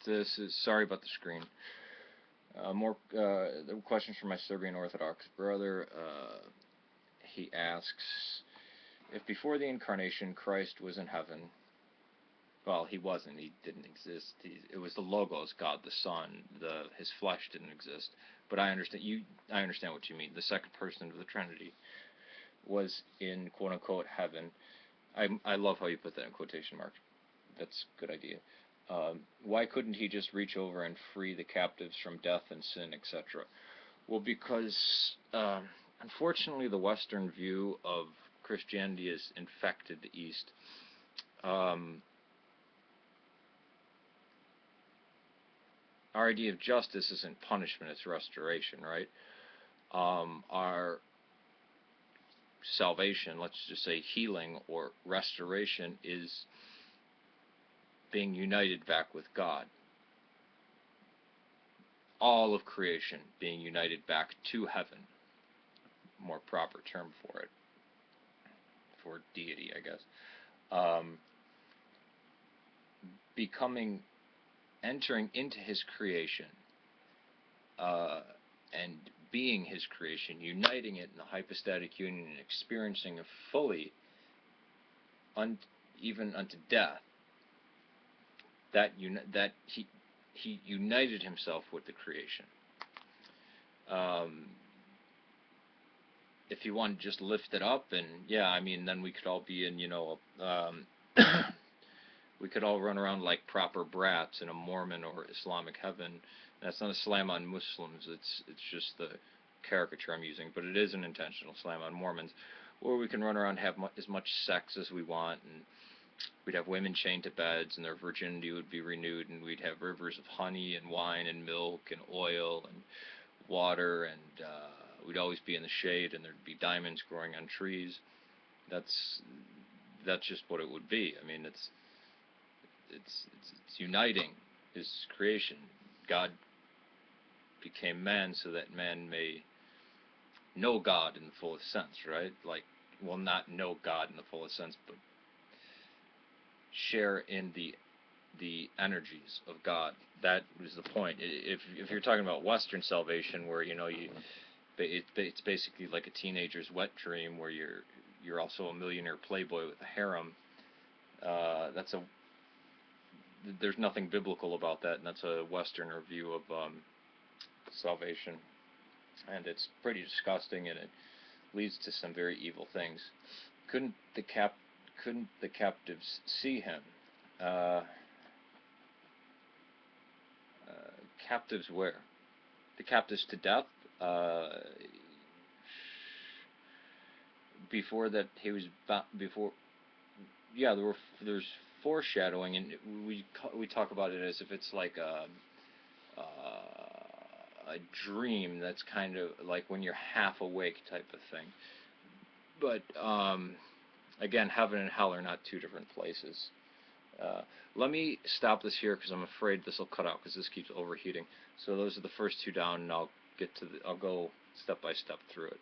This is sorry about the screen. More the questions from my Serbian Orthodox brother. He asks if before the incarnation Christ was in heaven. Well, he wasn't. He didn't exist. It was the Logos, God the Son. His flesh didn't exist. But I understand you. I understand what you mean. The second person of the Trinity was in quote unquote heaven. I love how you put that in quotation marks. That's a good idea. Why couldn't he just reach over and free the captives from death and sin, etc.? Well, because unfortunately the Western view of Christianity has infected the East. Our idea of justice isn't punishment, it's restoration, right? Our salvation, let's just say healing or restoration, is being united back with God. All of creation being united back to heaven. More proper term for it. For deity, I guess. Entering into his creation, and being his creation, uniting it in the hypostatic union and experiencing it fully, even unto death, that he united himself with the creation. If you want to just lift it up, and yeah, I mean, then we could all be in, we could all run around like proper brats in a Mormon or Islamic heaven. That's not a slam on Muslims. It's just the caricature I'm using, but it is an intentional slam on Mormons, where we can run around and have as much sex as we want, and we'd have women chained to beds, and their virginity would be renewed, and we'd have rivers of honey and wine and milk and oil and water, and we'd always be in the shade, and there'd be diamonds growing on trees. That's just what it would be. I mean, it's uniting his creation. God became man so that man may know God in the fullest sense, right? Like, well, not know God in the fullest sense, but share in the energies of God. That was the point. If you're talking about Western salvation, where it's basically like a teenager's wet dream, where you're also a millionaire playboy with a harem. There's nothing biblical about that, and that's a Westerner view of salvation, and it's pretty disgusting, and it leads to some very evil things. Couldn't the captives see him? Captives where? The captives to death? Before that, he was before. Yeah, there's foreshadowing, and we talk about it as if it's like a dream that's kind of like when you're half awake type of thing. But again, heaven and hell are not two different places. Let me stop this here because I'm afraid this will cut out because this keeps overheating. So those are the first two down, and I'll go step by step through it.